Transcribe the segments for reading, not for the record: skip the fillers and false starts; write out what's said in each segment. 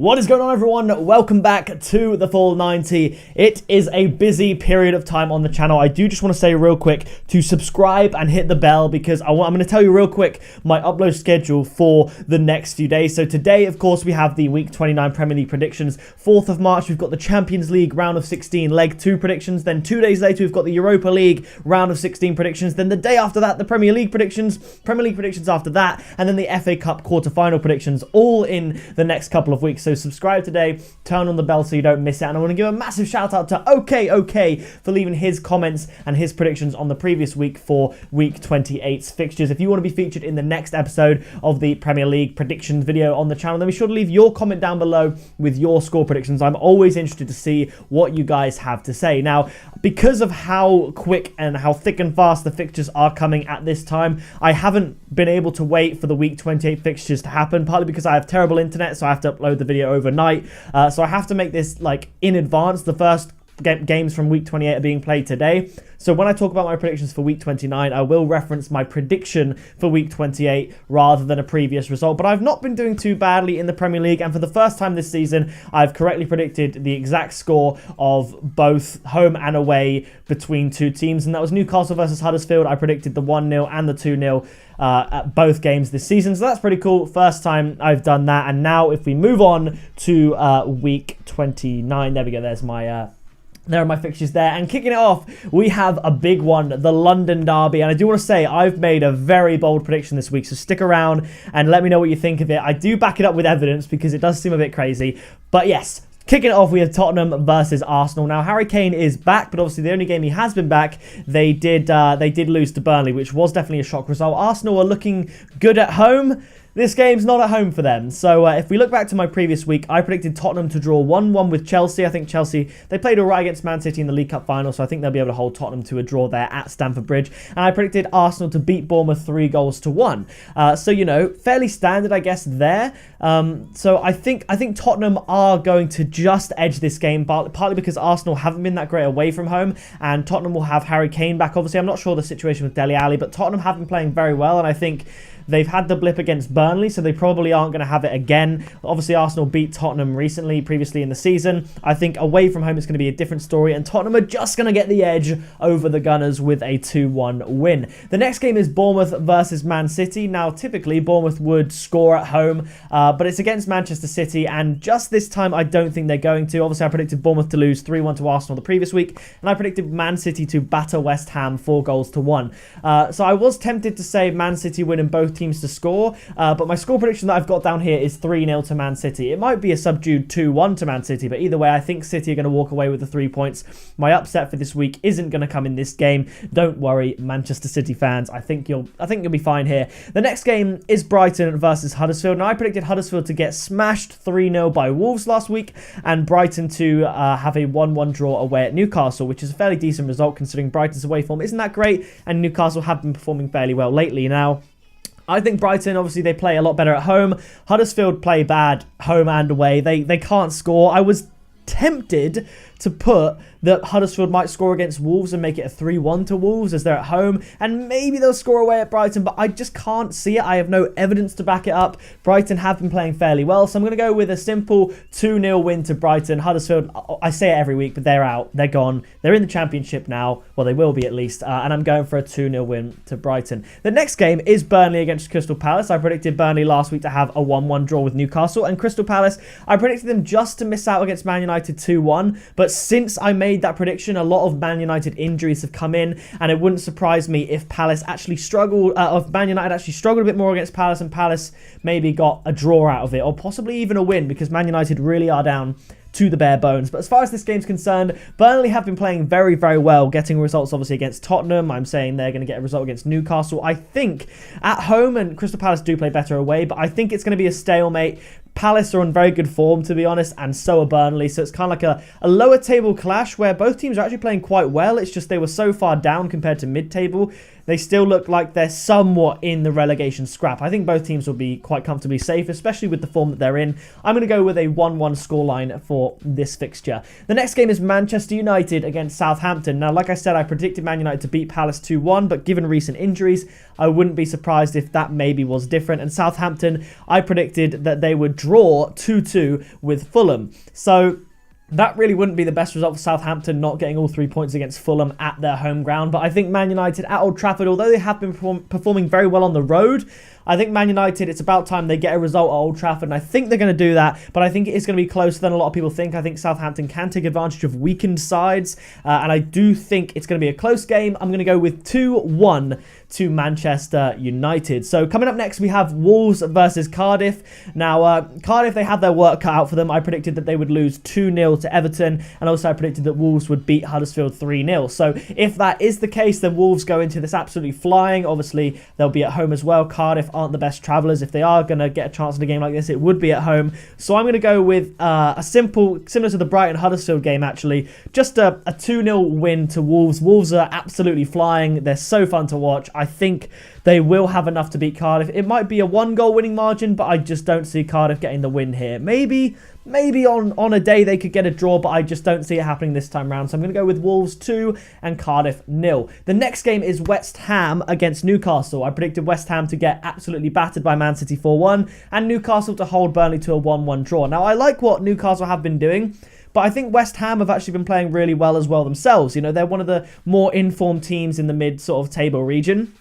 What is going on, everyone? Welcome back to the Full 90. It is a busy period of time on the channel. I do just want to say real quick to subscribe and hit the bell because I'm going to tell you real quick my upload schedule for the next few days. So today, of course, we have the Week 29 Premier League predictions. 4th of March, we've got the Champions League Round of 16 Leg 2 predictions. Then 2 days later, we've got the Europa League Round of 16 predictions. Then the day after that, the Premier League predictions after that, and then the FA Cup quarter-final predictions, all in the next couple of weeks. So subscribe today, turn on the bell so you don't miss it. And I want to give a massive shout out to OK for leaving his comments and his predictions on the previous week for Week 28's fixtures. If you want to be featured in the next episode of the Premier League predictions video on the channel, then be sure to leave your comment down below with your score predictions. I'm always interested to see what you guys have to say. Now, because of how quick and how thick and fast the fixtures are coming at this time, I haven't been able to wait for the Week 28 fixtures to happen, partly because I have terrible internet, so I have to upload the video overnight. So I have to make this in advance. The first games from Week 28 are being played today. So when I talk about my predictions for Week 29, I will reference my prediction for Week 28 rather than a previous result. But I've not been doing too badly in the Premier League, and for the first time this season, I've correctly predicted the exact score of both home and away between two teams, and that was Newcastle versus Huddersfield. I predicted the 1-0 and the 2-0 at both games this season, so that's pretty cool. First time I've done that. And now if we move on to Week 29, there we go, there are my fixtures there. And kicking it off, we have a big one, the London Derby. And I do want to say I've made a very bold prediction this week, so stick around and let me know what you think of it. I do back it up with evidence because it does seem a bit crazy. But yes, kicking it off, we have Tottenham versus Arsenal. Now, Harry Kane is back, but obviously the only game he has been back, they did lose to Burnley, which was definitely a shock result. Arsenal are looking good at home. This game's not at home for them. So if we look back to my previous week, I predicted Tottenham to draw 1-1 with Chelsea. I think Chelsea, they played all right against Man City in the League Cup final, so I think they'll be able to hold Tottenham to a draw there at Stamford Bridge. And I predicted Arsenal to beat Bournemouth 3-1. So, you know, fairly standard, I guess, there. So I think Tottenham are going to just edge this game, partly because Arsenal haven't been that great away from home, and Tottenham will have Harry Kane back. Obviously, I'm not sure the situation with Dele Alli, but Tottenham have been playing very well, and I think they've had the blip against Burnley, so they probably aren't going to have it again. Obviously, Arsenal beat Tottenham previously in the season. I think away from home it's going to be a different story, and Tottenham are just going to get the edge over the Gunners with a 2-1 win. The next game is Bournemouth versus Man City. Now, typically, Bournemouth would score at home, but it's against Manchester City, and just this time, I don't think they're going to. Obviously, I predicted Bournemouth to lose 3-1 to Arsenal the previous week, and I predicted Man City to batter West Ham 4-1. So I was tempted to say Man City win in both teams to score, but my score prediction that I've got down here is 3-0 to Man City. It might be a subdued 2-1 to Man City, but either way, I think City are going to walk away with the 3 points. My upset for this week isn't going to come in this game. Don't worry, Manchester City fans. I think you'll be fine here. The next game is Brighton versus Huddersfield. Now, I predicted Huddersfield to get smashed 3-0 by Wolves last week, and Brighton to have a 1-1 draw away at Newcastle, which is a fairly decent result considering Brighton's away form isn't that great, and Newcastle have been performing fairly well lately. Now, I think Brighton, obviously, they play a lot better at home. Huddersfield play bad home and away. They can't score. I was tempted to put that Huddersfield might score against Wolves and make it a 3-1 to Wolves as they're at home, and maybe they'll score away at Brighton, but I just can't see it. I have no evidence to back it up. Brighton have been playing fairly well, so I'm going to go with a simple 2-0 win to Brighton. Huddersfield, I say it every week, but they're out. They're gone. They're in the Championship now. Well, they will be at least, and I'm going for a 2-0 win to Brighton. The next game is Burnley against Crystal Palace. I predicted Burnley last week to have a 1-1 draw with Newcastle, and Crystal Palace, I predicted them just to miss out against Man United 2-1, but since I made that prediction, a lot of Man United injuries have come in, and it wouldn't surprise me if Palace actually struggled, if Man United actually struggled a bit more against Palace, and Palace maybe got a draw out of it, or possibly even a win, because Man United really are down to the bare bones. But as far as this game's concerned, Burnley have been playing very, very well, getting results obviously against Tottenham. I'm saying they're going to get a result against Newcastle. I think at home, and Crystal Palace do play better away, but I think it's going to be a stalemate. Palace are on very good form, to be honest, and so are Burnley. So it's kind of like a lower table clash where both teams are actually playing quite well. It's just they were so far down compared to mid-table. They still look like they're somewhat in the relegation scrap. I think both teams will be quite comfortably safe, especially with the form that they're in. I'm going to go with a 1-1 scoreline for this fixture. The next game is Manchester United against Southampton. Now, like I said, I predicted Man United to beat Palace 2-1, but given recent injuries, I wouldn't be surprised if that maybe was different. And Southampton, I predicted that they would draw 2-2 with Fulham. So that really wouldn't be the best result for Southampton, not getting all 3 points against Fulham at their home ground. But I think Man United at Old Trafford, although they have been performing very well on the road, I think Man United, it's about time they get a result at Old Trafford, and I think they're going to do that, but I think it is going to be closer than a lot of people think. I think Southampton can take advantage of weakened sides, and I do think it's going to be a close game. I'm going to go with 2-1 to Manchester United. So coming up next, we have Wolves versus Cardiff. Now, Cardiff, they had their work cut out for them. I predicted that they would lose 2-0 to Everton, and also I predicted that Wolves would beat Huddersfield 3-0. So if that is the case, then Wolves go into this absolutely flying. Obviously, they'll be at home as well. Cardiff aren't the best travellers. If they are going to get a chance in a game like this, it would be at home. So I'm going to go with a simple, similar to the Brighton-Huddersfield game actually, just a 2-0 win to Wolves. Wolves are absolutely flying. They're so fun to watch. I think they will have enough to beat Cardiff. It might be a 1-goal winning margin, but I just don't see Cardiff getting the win here. Maybe on a day they could get a draw, but I just don't see it happening this time round. So I'm going to go with Wolves 2 and Cardiff 0. The next game is West Ham against Newcastle. I predicted West Ham to get absolutely battered by Man City 4-1 and Newcastle to hold Burnley to a 1-1 draw. Now, I like what Newcastle have been doing, but I think West Ham have actually been playing really well as well themselves. You know, they're one of the more informed teams in the mid sort of table region.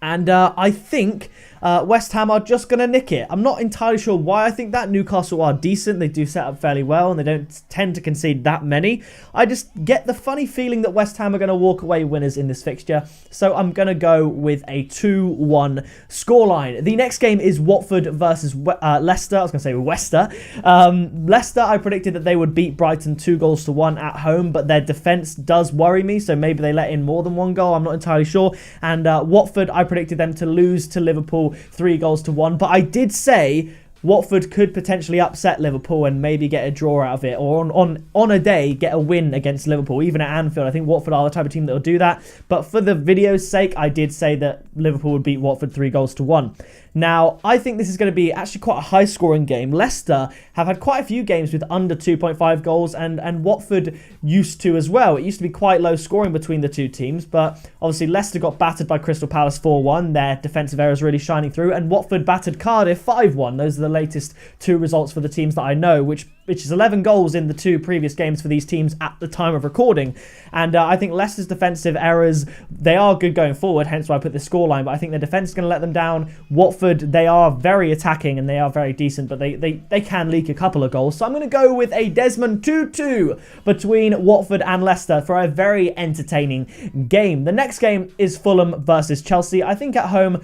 And I think West Ham are just going to nick it. I'm not entirely sure why I think that. Newcastle are decent. They do set up fairly well, and they don't tend to concede that many. I just get the funny feeling that West Ham are going to walk away winners in this fixture. So I'm going to go with a 2-1 scoreline. The next game is Watford versus Leicester. I was going to say Leicester. Leicester, I predicted that they would beat Brighton 2-1 at home, but their defence does worry me. So maybe they let in more than 1 goal. I'm not entirely sure. And Watford, I predicted them to lose to Liverpool 3-1, but I did say Watford could potentially upset Liverpool and maybe get a draw out of it, or on a day get a win against Liverpool, even at Anfield. I think Watford are the type of team that will do that, but for the video's sake, I did say that Liverpool would beat Watford 3-1. Now, I think this is going to be actually quite a high-scoring game. Leicester have had quite a few games with under 2.5 goals, and Watford used to as well. It used to be quite low scoring between the two teams, but obviously Leicester got battered by Crystal Palace 4-1. Their defensive errors really shining through, and Watford battered Cardiff 5-1. Those are the latest 2 results for the teams that I know, which is 11 goals in the 2 previous games for these teams at the time of recording. And I think Leicester's defensive errors, they are good going forward, hence why I put this scoreline, but I think their defence is going to let them down. Watford, they are very attacking and they are very decent, but they can leak a couple of goals. So I'm going to go with a Desmond 2-2 between Watford and Leicester for a very entertaining game. The next game is Fulham versus Chelsea. I think at home,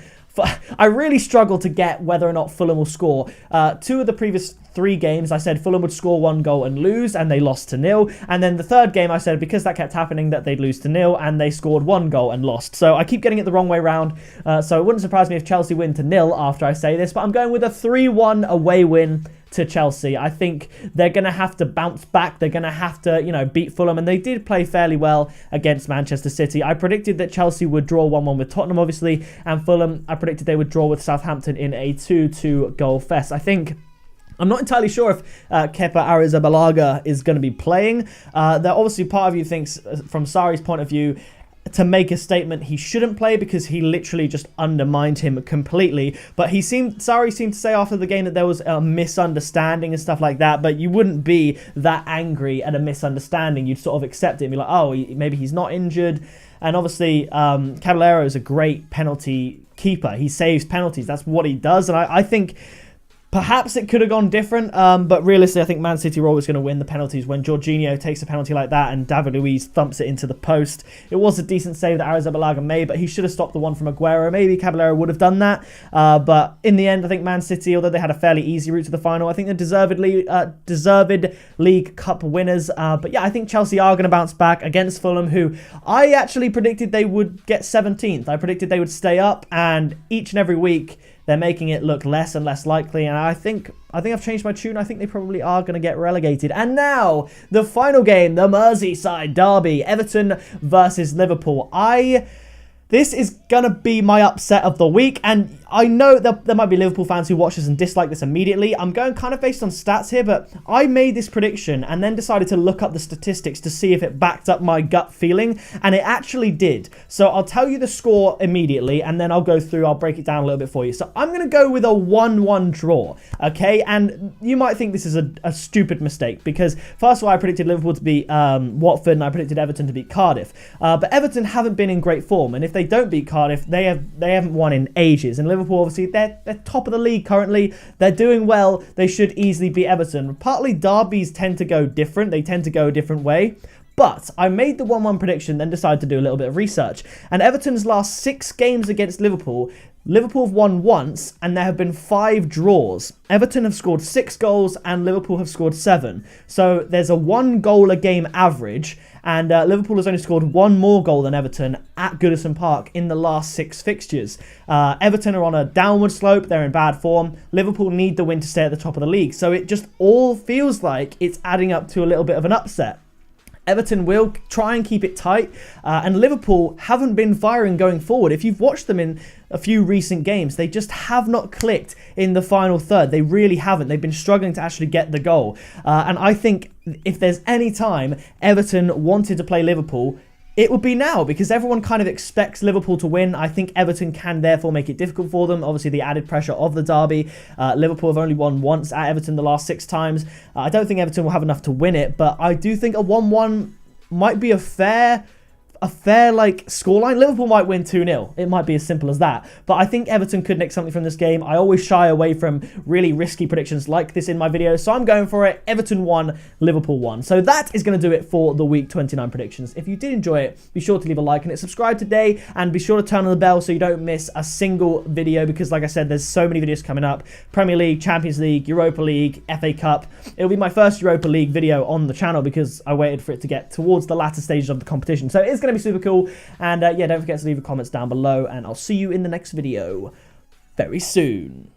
I really struggle to get whether or not Fulham will score. 2 of the previous 3 games, I said Fulham would score 1 goal and lose, and they lost to 0. And then the third game, I said because that kept happening, that they'd lose to 0, and they scored 1 goal and lost. So I keep getting it the wrong way round. So it wouldn't surprise me if Chelsea win to 0 after I say this, but I'm going with a 3-1 away win to Chelsea. I think they're going to have to bounce back. They're going to have to, beat Fulham, and they did play fairly well against Manchester City. I predicted that Chelsea would draw 1-1 with Tottenham, obviously, and Fulham, I predicted they would draw with Southampton in a 2-2 goal fest. I'm not entirely sure if Kepa Arrizabalaga is going to be playing. There obviously part of you thinks, from Sarri's point of view, to make a statement he shouldn't play because he literally just undermined him completely. But Sarri seemed to say after the game that there was a misunderstanding and stuff like that. But you wouldn't be that angry at a misunderstanding. You'd sort of accept it and be like, oh, maybe he's not injured. And obviously, Caballero is a great penalty keeper. He saves penalties. That's what he does. And I think perhaps it could have gone different, but realistically, I think Man City were always going to win the penalties when Jorginho takes a penalty like that and David Luiz thumps it into the post. It was a decent save that Arrizabalaga made, but he should have stopped the one from Aguero. Maybe Caballero would have done that, but in the end, I think Man City, although they had a fairly easy route to the final, I think they're deserved League Cup winners. But yeah, I think Chelsea are going to bounce back against Fulham, who I actually predicted they would get 17th. I predicted they would stay up, and each and every week, they're making it look less and less likely, and I think I've changed my tune. I think they probably are going to get relegated. And now, the final game, the Merseyside derby, Everton versus Liverpool. I This is going to be my upset of the week, and I know that there might be Liverpool fans who watch this and dislike this immediately. I'm going kind of based on stats here, but I made this prediction and then decided to look up the statistics to see if it backed up my gut feeling, and it actually did. So I'll tell you the score immediately, and then I'll break it down a little bit for you. So I'm going to go with a 1-1 draw, okay? And you might think this is a stupid mistake, because first of all, I predicted Liverpool to beat Watford, and I predicted Everton to beat Cardiff. But Everton haven't been in great form, and if they don't beat Cardiff, they haven't won in ages. And Liverpool, obviously, they're top of the league currently. They're doing well. They should easily beat Everton. Partly derbies tend to go different. They tend to go a different way. But I made the 1-1 prediction, then decided to do a little bit of research. And Everton's last 6 games against Liverpool have won once, and there have been 5 draws. Everton have scored 6 goals, and Liverpool have scored 7. So there's a 1 goal a game average, and Liverpool has only scored 1 more goal than Everton at Goodison Park in the last 6 fixtures. Everton are on a downward slope. They're in bad form. Liverpool need the win to stay at the top of the league. So it just all feels like it's adding up to a little bit of an upset. Everton will try and keep it tight, and Liverpool haven't been firing going forward. If you've watched them in a few recent games, they just have not clicked in the final third. They really haven't. They've been struggling to actually get the goal. And I think if there's any time Everton wanted to play Liverpool, it would be now, because everyone kind of expects Liverpool to win. I think Everton can therefore make it difficult for them. Obviously, the added pressure of the derby. Liverpool have only won once at Everton the last 6 times. I don't think Everton will have enough to win it, but I do think a 1-1 might be a fair like scoreline. Liverpool might win 2-0. It might be as simple as that. But I think Everton could nick something from this game. I always shy away from really risky predictions like this in my videos, so I'm going for it. Everton 1, Liverpool 1. So that is going to do it for the week 29 predictions. If you did enjoy it, be sure to leave a like and subscribe today, and be sure to turn on the bell so you don't miss a single video, because like I said, there's so many videos coming up. Premier League, Champions League, Europa League, FA Cup. It'll be my first Europa League video on the channel because I waited for it to get towards the latter stages of the competition. So it's going to be super cool. And yeah, don't forget to leave your comments down below, and I'll see you in the next video very soon.